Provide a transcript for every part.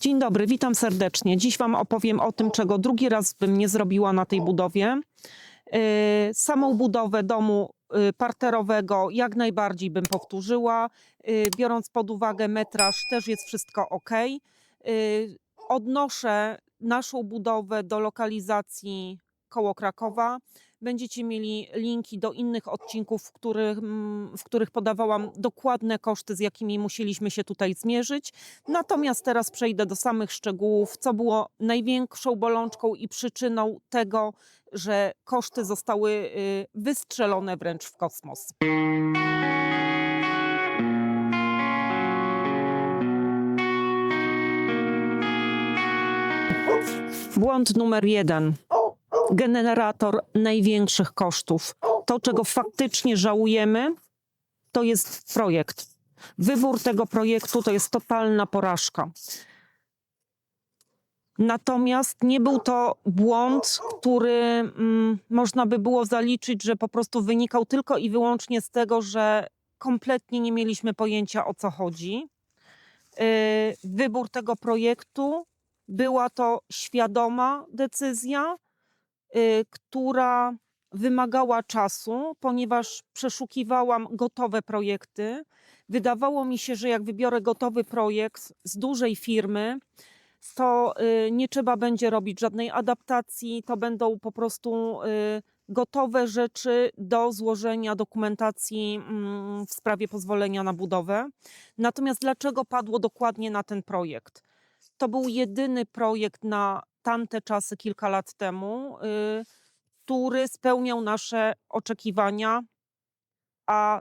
Dzień dobry, witam serdecznie. Dziś Wam opowiem o tym, czego drugi raz bym nie zrobiła na tej budowie. Samą budowę domu parterowego jak najbardziej bym powtórzyła. Biorąc pod uwagę metraż, też jest wszystko ok. Odnoszę naszą budowę do lokalizacji koło Krakowa. Będziecie mieli linki do innych odcinków, w których podawałam dokładne koszty, z jakimi musieliśmy się tutaj zmierzyć. Natomiast teraz przejdę do samych szczegółów, co było największą bolączką i przyczyną tego, że koszty zostały wystrzelone wręcz w kosmos. Błąd numer 1. Generator największych kosztów. To, czego faktycznie żałujemy, to jest projekt. Wybór tego projektu to jest totalna porażka. Natomiast nie był to błąd, który można by było zaliczyć, że po prostu wynikał tylko i wyłącznie z tego, że kompletnie nie mieliśmy pojęcia, o co chodzi. Wybór tego projektu była to świadoma decyzja, która wymagała czasu, ponieważ przeszukiwałam gotowe projekty. Wydawało mi się, że jak wybiorę gotowy projekt z dużej firmy, to nie trzeba będzie robić żadnej adaptacji, to będą po prostu gotowe rzeczy do złożenia dokumentacji w sprawie pozwolenia na budowę. Natomiast dlaczego padło dokładnie na ten projekt? To był jedyny projekt na tamte czasy, kilka lat temu, który spełniał nasze oczekiwania, a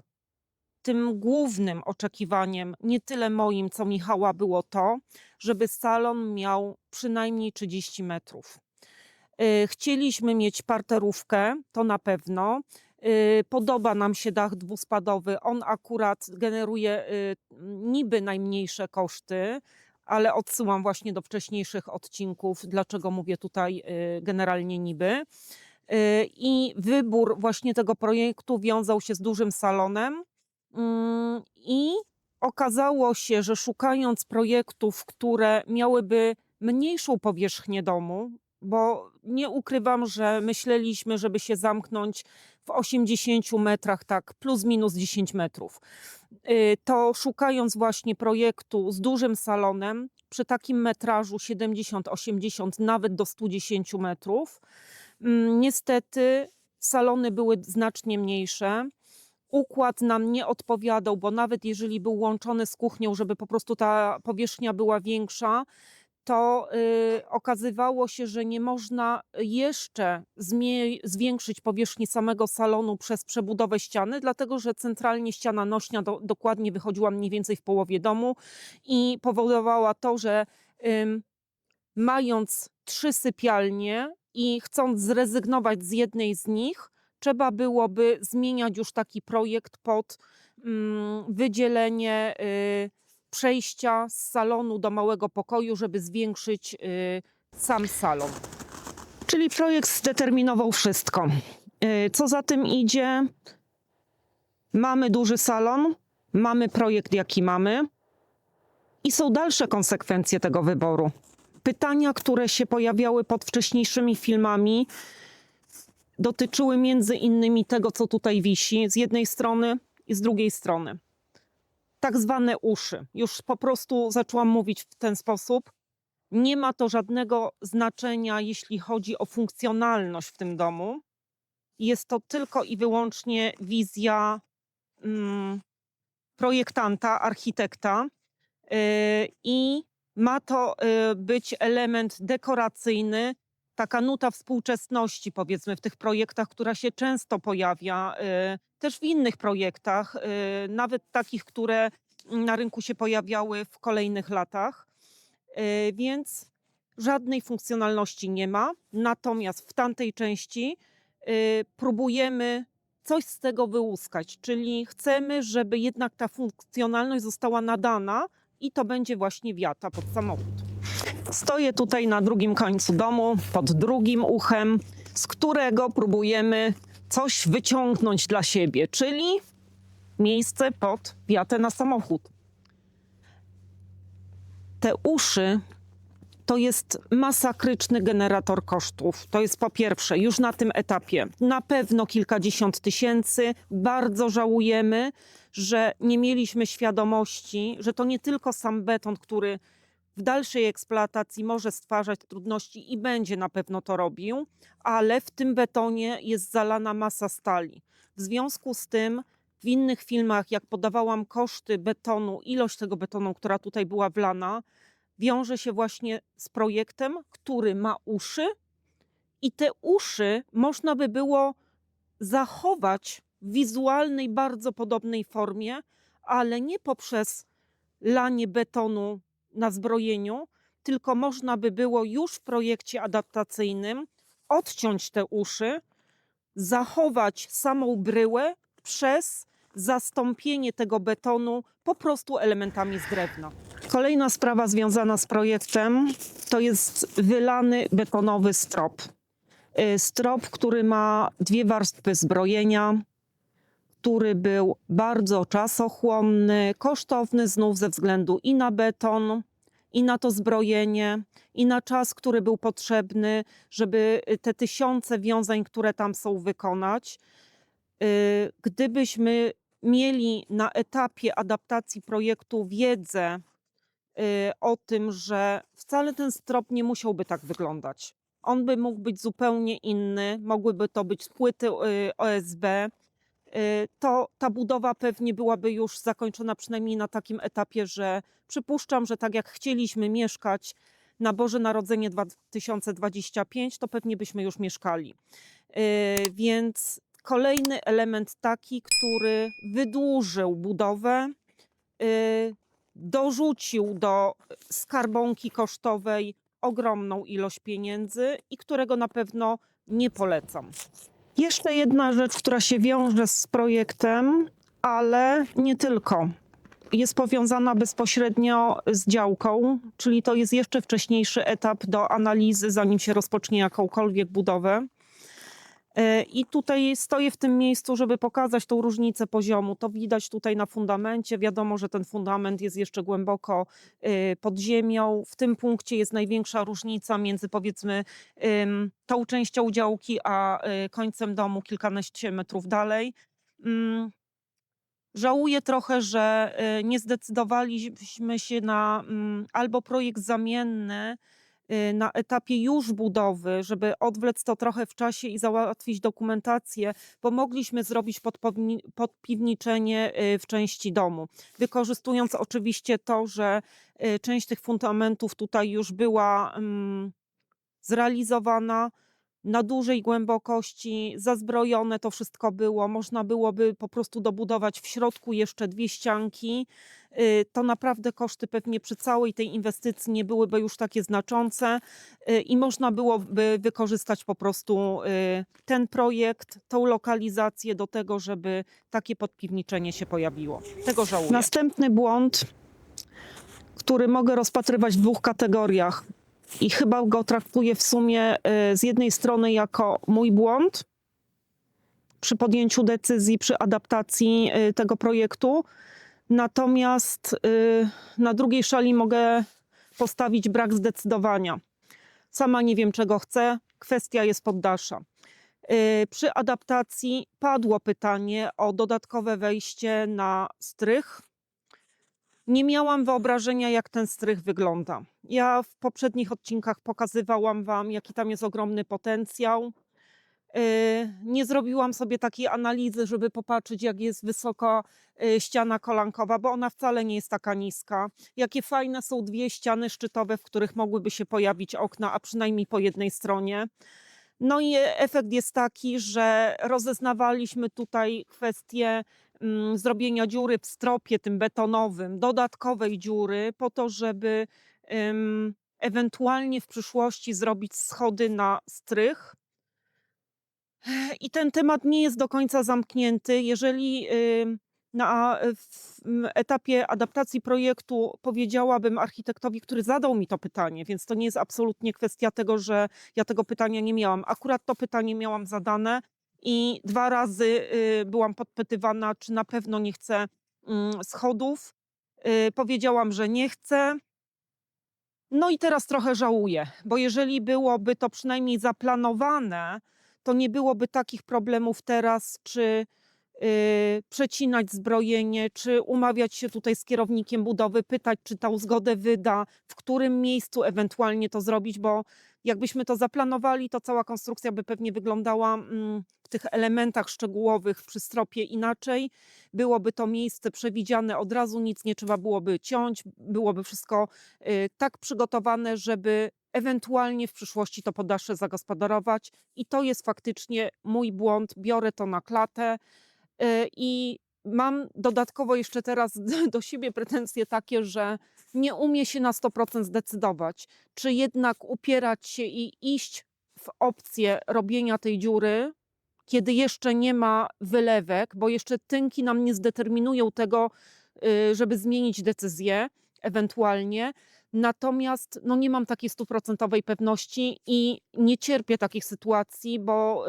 tym głównym oczekiwaniem, nie tyle moim, co Michała, było to, żeby salon miał przynajmniej 30 metrów. Chcieliśmy mieć parterówkę, to na pewno. Podoba nam się dach dwuspadowy. On akurat generuje niby najmniejsze koszty, ale odsyłam właśnie do wcześniejszych odcinków, dlaczego mówię tutaj generalnie niby. I wybór właśnie tego projektu wiązał się z dużym salonem. I okazało się, że szukając projektów, które miałyby mniejszą powierzchnię domu, bo nie ukrywam, że myśleliśmy, żeby się zamknąć w 80 metrach, tak plus minus 10 metrów, to szukając właśnie projektu z dużym salonem, przy takim metrażu 70, 80, nawet do 110 metrów, niestety salony były znacznie mniejsze. Układ nam nie odpowiadał, bo nawet jeżeli był łączony z kuchnią, żeby po prostu ta powierzchnia była większa, to okazywało się, że nie można jeszcze zwiększyć powierzchni samego salonu przez przebudowę ściany, dlatego że centralnie ściana nośna dokładnie wychodziła mniej więcej w połowie domu i powodowała to, że mając 3 sypialnie i chcąc zrezygnować z jednej z nich, trzeba byłoby zmieniać już taki projekt pod wydzielenie przejścia z salonu do małego pokoju, żeby zwiększyć sam salon. Czyli projekt zdeterminował wszystko. Co za tym idzie? Mamy duży salon, mamy projekt jaki mamy i są dalsze konsekwencje tego wyboru. Pytania, które się pojawiały pod wcześniejszymi filmami, dotyczyły między innymi tego, co tutaj wisi z jednej strony i z drugiej strony. Tak zwane uszy. Już po prostu zaczęłam mówić w ten sposób. Nie ma to żadnego znaczenia, jeśli chodzi o funkcjonalność w tym domu. Jest to tylko i wyłącznie wizja projektanta, architekta i ma to być element dekoracyjny, taka nuta współczesności, powiedzmy, w tych projektach, która się często pojawia, też w innych projektach, nawet takich, które na rynku się pojawiały w kolejnych latach. Więc żadnej funkcjonalności nie ma, natomiast w tamtej części próbujemy coś z tego wyłuskać, czyli chcemy, żeby jednak ta funkcjonalność została nadana i to będzie właśnie wiata pod samochód. Stoję tutaj na drugim końcu domu, pod drugim uchem, z którego próbujemy coś wyciągnąć dla siebie, czyli miejsce pod wiatę na samochód. Te uszy to jest masakryczny generator kosztów. To jest po pierwsze, już na tym etapie na pewno kilkadziesiąt tysięcy. Bardzo żałujemy, że nie mieliśmy świadomości, że to nie tylko sam beton, który w dalszej eksploatacji może stwarzać trudności i będzie na pewno to robił, ale w tym betonie jest zalana masa stali. W związku z tym w innych filmach, jak podawałam koszty betonu, ilość tego betonu, która tutaj była wlana, wiąże się właśnie z projektem, który ma uszy i te uszy można by było zachować w wizualnej, bardzo podobnej formie, ale nie poprzez lanie betonu na zbrojeniu, tylko można by było już w projekcie adaptacyjnym odciąć te uszy, zachować samą bryłę przez zastąpienie tego betonu po prostu elementami z drewna. Kolejna sprawa związana z projektem to jest wylany betonowy strop. Strop, który ma 2 warstwy zbrojenia, który był bardzo czasochłonny, kosztowny znów ze względu i na beton, i na to zbrojenie, i na czas, który był potrzebny, żeby te tysiące wiązań, które tam są, wykonać. Gdybyśmy mieli na etapie adaptacji projektu wiedzę o tym, że wcale ten strop nie musiałby tak wyglądać. On by mógł być zupełnie inny, mogłyby to być płyty OSB, to ta budowa pewnie byłaby już zakończona przynajmniej na takim etapie, że przypuszczam, że tak jak chcieliśmy mieszkać na Boże Narodzenie 2025, to pewnie byśmy już mieszkali. Więc kolejny element taki, który wydłużył budowę, dorzucił do skarbonki kosztowej ogromną ilość pieniędzy i którego na pewno nie polecam. Jeszcze jedna rzecz, która się wiąże z projektem, ale nie tylko. Jest powiązana bezpośrednio z działką, czyli to jest jeszcze wcześniejszy etap do analizy, zanim się rozpocznie jakąkolwiek budowę. I tutaj stoję w tym miejscu, żeby pokazać tą różnicę poziomu. To widać tutaj na fundamencie. Wiadomo, że ten fundament jest jeszcze głęboko pod ziemią. W tym punkcie jest największa różnica między, powiedzmy, tą częścią działki a końcem domu kilkanaście metrów dalej. Żałuję trochę, że nie zdecydowaliśmy się na albo projekt zamienny na etapie już budowy, żeby odwlec to trochę w czasie i załatwić dokumentację, bo mogliśmy zrobić podpiwniczenie w części domu. Wykorzystując oczywiście to, że część tych fundamentów tutaj już była zrealizowana na dużej głębokości, zazbrojone to wszystko było. Można byłoby po prostu dobudować w środku jeszcze 2 ścianki. To naprawdę koszty pewnie przy całej tej inwestycji nie byłyby już takie znaczące i można byłoby wykorzystać po prostu ten projekt, tą lokalizację do tego, żeby takie podpiwniczenie się pojawiło. Tego żałuję. Następny błąd, który mogę rozpatrywać w 2 kategoriach. I chyba go traktuję w sumie z jednej strony jako mój błąd przy podjęciu decyzji, przy adaptacji tego projektu. Natomiast na drugiej szali mogę postawić brak zdecydowania. Sama nie wiem, czego chcę. Kwestia jest poddasza. Przy adaptacji padło pytanie o dodatkowe wejście na strych. Nie miałam wyobrażenia, jak ten strych wygląda. Ja w poprzednich odcinkach pokazywałam wam, jaki tam jest ogromny potencjał. Nie zrobiłam sobie takiej analizy, żeby popatrzeć, jak jest wysoka ściana kolankowa, bo ona wcale nie jest taka niska. Jakie fajne są 2 ściany szczytowe, w których mogłyby się pojawić okna, a przynajmniej po jednej stronie. No i efekt jest taki, że rozeznawaliśmy tutaj kwestię zrobienia dziury w stropie tym betonowym, dodatkowej dziury po to, żeby ewentualnie w przyszłości zrobić schody na strych. I ten temat nie jest do końca zamknięty. Jeżeli na etapie adaptacji projektu powiedziałabym architektowi, który zadał mi to pytanie, więc to nie jest absolutnie kwestia tego, że ja tego pytania nie miałam. Akurat to pytanie miałam zadane i 2 razy byłam podpytywana, czy na pewno nie chcę schodów. Powiedziałam, że nie chcę. No i teraz trochę żałuję, bo jeżeli byłoby to przynajmniej zaplanowane, to nie byłoby takich problemów teraz, czy przecinać zbrojenie, czy umawiać się tutaj z kierownikiem budowy, pytać, czy tą zgodę wyda, w którym miejscu ewentualnie to zrobić, bo jakbyśmy to zaplanowali, to cała konstrukcja by pewnie wyglądała w tych elementach szczegółowych przy stropie inaczej. Byłoby to miejsce przewidziane od razu, nic nie trzeba byłoby ciąć, byłoby wszystko tak przygotowane, żeby ewentualnie w przyszłości to poddasze zagospodarować. I to jest faktycznie mój błąd, biorę to na klatę. I mam dodatkowo jeszcze teraz do siebie pretensje takie, że nie umie się na 100% zdecydować, czy jednak upierać się i iść w opcję robienia tej dziury, kiedy jeszcze nie ma wylewek, bo jeszcze tynki nam nie zdeterminują tego, żeby zmienić decyzję ewentualnie. Natomiast no, nie mam takiej 100% pewności i nie cierpię takich sytuacji, bo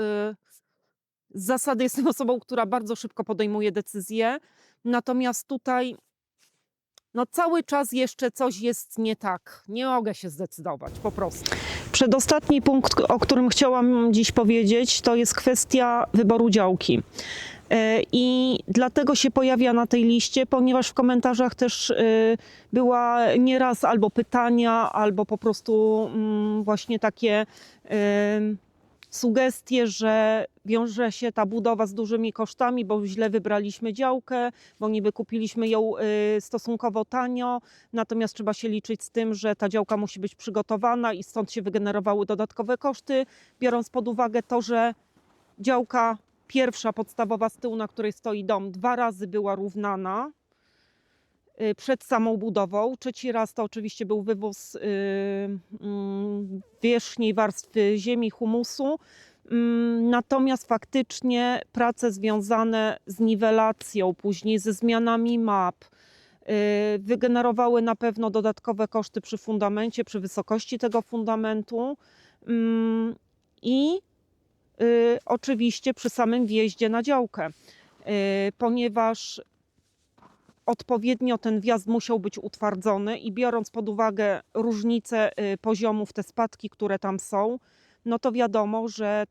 z zasady jestem osobą, która bardzo szybko podejmuje decyzje, natomiast tutaj no cały czas jeszcze coś jest nie tak. Nie mogę się zdecydować, po prostu. Przedostatni punkt, o którym chciałam dziś powiedzieć, to jest kwestia wyboru działki. I dlatego się pojawia na tej liście, ponieważ w komentarzach też była nieraz albo pytania, albo po prostu właśnie takie sugestie, że wiąże się ta budowa z dużymi kosztami, bo źle wybraliśmy działkę, bo niby kupiliśmy ją stosunkowo tanio, natomiast trzeba się liczyć z tym, że ta działka musi być przygotowana i stąd się wygenerowały dodatkowe koszty, biorąc pod uwagę to, że działka pierwsza, podstawowa z tyłu, na której stoi dom, 2 razy była równana przed samą budową. Trzeci raz to oczywiście był wywóz wierzchniej warstwy ziemi, humusu. Natomiast faktycznie prace związane z niwelacją, później ze zmianami map, wygenerowały na pewno dodatkowe koszty przy fundamencie, przy wysokości tego fundamentu i oczywiście przy samym wjeździe na działkę, ponieważ odpowiednio ten wjazd musiał być utwardzony i biorąc pod uwagę różnice poziomów, te spadki, które tam są, no to wiadomo, że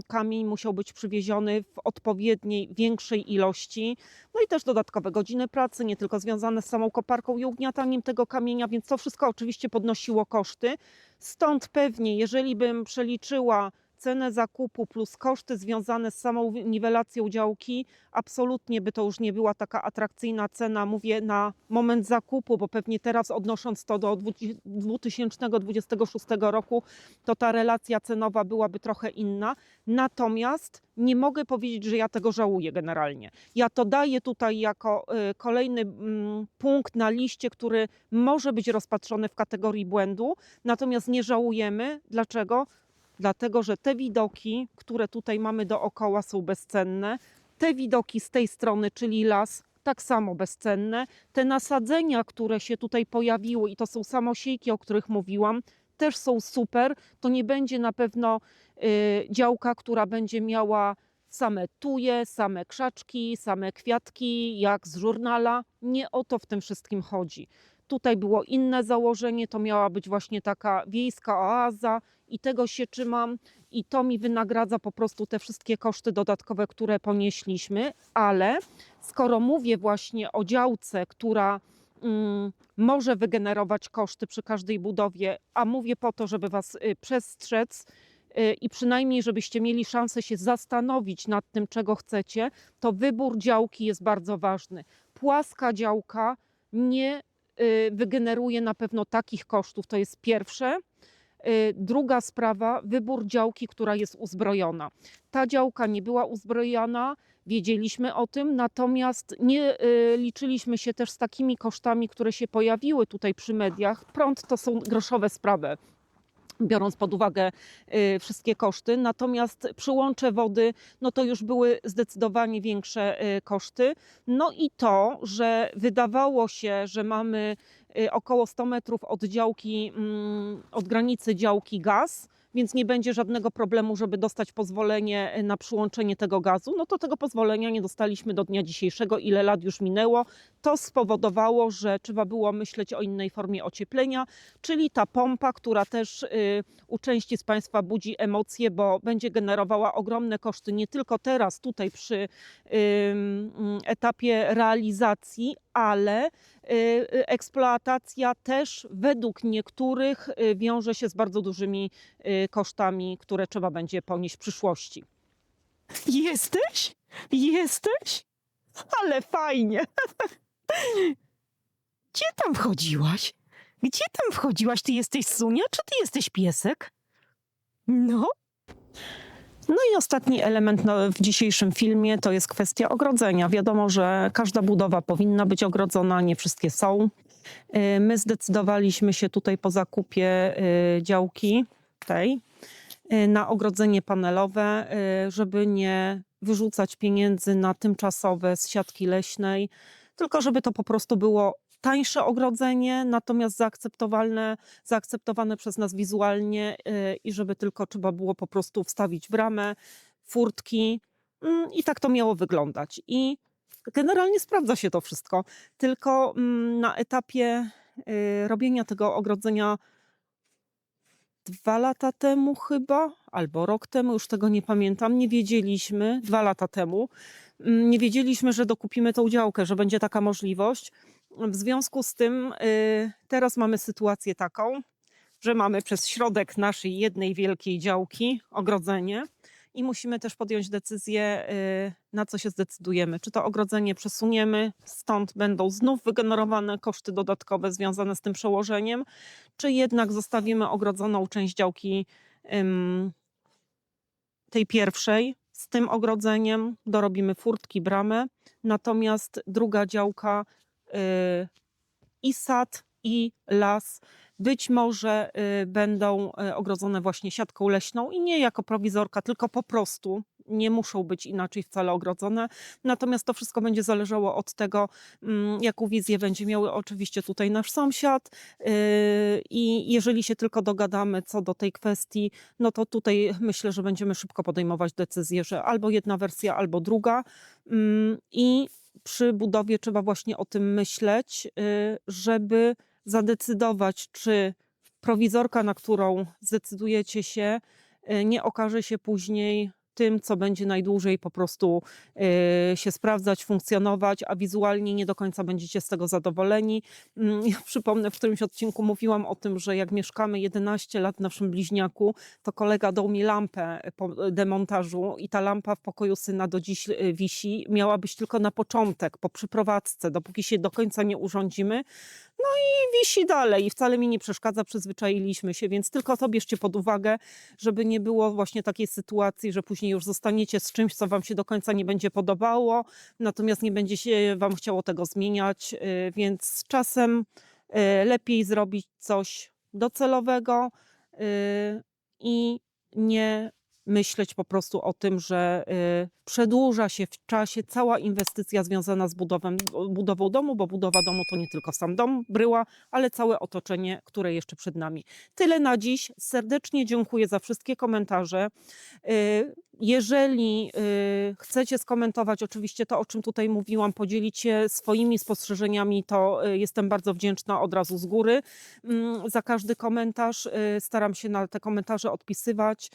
kamień musiał być przywieziony w odpowiedniej, większej ilości. No i też dodatkowe godziny pracy, nie tylko związane z samą koparką i ugniataniem tego kamienia, więc to wszystko oczywiście podnosiło koszty. Stąd pewnie, jeżeli bym przeliczyła cenę zakupu plus koszty związane z samą niwelacją działki, absolutnie by to już nie była taka atrakcyjna cena, mówię na moment zakupu, bo pewnie teraz odnosząc to do 2026 roku, to ta relacja cenowa byłaby trochę inna. Natomiast nie mogę powiedzieć, że ja tego żałuję generalnie. Ja to daję tutaj jako kolejny punkt na liście, który może być rozpatrzony w kategorii błędu, natomiast nie żałujemy. Dlaczego? Dlatego, że te widoki, które tutaj mamy dookoła, są bezcenne. Te widoki z tej strony, czyli las, tak samo bezcenne. Te nasadzenia, które się tutaj pojawiły i to są samosiejki, o których mówiłam, też są super. To nie będzie na pewno działka, która będzie miała same tuje, same krzaczki, same kwiatki, jak z żurnala. Nie o to w tym wszystkim chodzi. Tutaj było inne założenie, to miała być właśnie taka wiejska oaza i tego się trzymam i to mi wynagradza po prostu te wszystkie koszty dodatkowe, które ponieśliśmy, ale skoro mówię właśnie o działce, która może wygenerować koszty przy każdej budowie, a mówię po to, żeby Was przestrzec i przynajmniej żebyście mieli szansę się zastanowić nad tym, czego chcecie, to wybór działki jest bardzo ważny. Płaska działka nie wygeneruje na pewno takich kosztów, to jest pierwsze. Druga sprawa, wybór działki, która jest uzbrojona. Ta działka nie była uzbrojona, wiedzieliśmy o tym, natomiast nie liczyliśmy się też z takimi kosztami, które się pojawiły tutaj przy mediach. Prąd to są groszowe sprawy, biorąc pod uwagę wszystkie koszty. Natomiast przyłącze wody, no to już były zdecydowanie większe koszty. No i to, że wydawało się, że mamy około 100 metrów od działki, od granicy działki gaz, więc nie będzie żadnego problemu, żeby dostać pozwolenie na przyłączenie tego gazu, no to tego pozwolenia nie dostaliśmy do dnia dzisiejszego. Ile lat już minęło, to spowodowało, że trzeba było myśleć o innej formie ocieplenia, czyli ta pompa, która też u części z Państwa budzi emocje, bo będzie generowała ogromne koszty nie tylko teraz tutaj przy etapie realizacji, ale eksploatacja też według niektórych wiąże się z bardzo dużymi kosztami, które trzeba będzie ponieść w przyszłości. Jesteś? Jesteś? Ale fajnie. Gdzie tam wchodziłaś? Gdzie tam wchodziłaś? Ty jesteś Sunia, czy ty jesteś piesek? No, No i ostatni element w dzisiejszym filmie to jest kwestia ogrodzenia. Wiadomo, że każda budowa powinna być ogrodzona, nie wszystkie są. My zdecydowaliśmy się tutaj po zakupie działki tej na ogrodzenie panelowe, żeby nie wyrzucać pieniędzy na tymczasowe z siatki leśnej, tylko żeby to po prostu było tańsze ogrodzenie, natomiast zaakceptowane przez nas wizualnie i żeby tylko trzeba było po prostu wstawić bramę, furtki i tak to miało wyglądać. I generalnie sprawdza się to wszystko, tylko na etapie robienia tego ogrodzenia 2 lata temu chyba, albo rok temu, już tego nie pamiętam, nie wiedzieliśmy, 2 lata temu, nie wiedzieliśmy, że dokupimy tą działkę, że będzie taka możliwość. W związku z tym teraz mamy sytuację taką, że mamy przez środek naszej jednej wielkiej działki ogrodzenie i musimy też podjąć decyzję, na co się zdecydujemy. Czy to ogrodzenie przesuniemy, stąd będą znów wygenerowane koszty dodatkowe związane z tym przełożeniem, czy jednak zostawimy ogrodzoną część działki tej pierwszej z tym ogrodzeniem, dorobimy furtki, bramę, natomiast druga działka i sad, i las być może będą ogrodzone właśnie siatką leśną i nie jako prowizorka, tylko po prostu nie muszą być inaczej wcale ogrodzone. Natomiast to wszystko będzie zależało od tego, jaką wizję będzie miał oczywiście tutaj nasz sąsiad i jeżeli się tylko dogadamy co do tej kwestii, no to tutaj myślę, że będziemy szybko podejmować decyzję, że albo jedna wersja, albo druga i przy budowie trzeba właśnie o tym myśleć, żeby zadecydować, czy prowizorka, na którą zdecydujecie się, nie okaże się później tym, co będzie najdłużej po prostu się sprawdzać, funkcjonować, a wizualnie nie do końca będziecie z tego zadowoleni. Ja przypomnę, w którymś odcinku mówiłam o tym, że jak mieszkamy 11 lat w naszym bliźniaku, to kolega dał mi lampę po demontażu i ta lampa w pokoju syna do dziś wisi. Miała być tylko na początek, po przyprowadzce, dopóki się do końca nie urządzimy. No i wisi dalej i wcale mi nie przeszkadza, przyzwyczailiśmy się, więc tylko to bierzcie pod uwagę, żeby nie było właśnie takiej sytuacji, że później już zostaniecie z czymś, co wam się do końca nie będzie podobało, natomiast nie będzie się wam chciało tego zmieniać, więc z czasem lepiej zrobić coś docelowego i nie myśleć po prostu o tym, że przedłuża się w czasie cała inwestycja związana z budową domu, bo budowa domu to nie tylko sam dom, bryła, ale całe otoczenie, które jeszcze przed nami. Tyle na dziś. Serdecznie dziękuję za wszystkie komentarze. Jeżeli chcecie skomentować oczywiście to, o czym tutaj mówiłam, podzielić się swoimi spostrzeżeniami, to jestem bardzo wdzięczna od razu z góry za każdy komentarz. Staram się na te komentarze odpisywać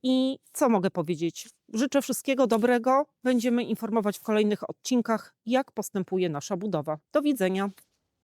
i co mogę powiedzieć? Życzę wszystkiego dobrego. Będziemy informować w kolejnych odcinkach, jak postępuje nasza budowa. Do widzenia.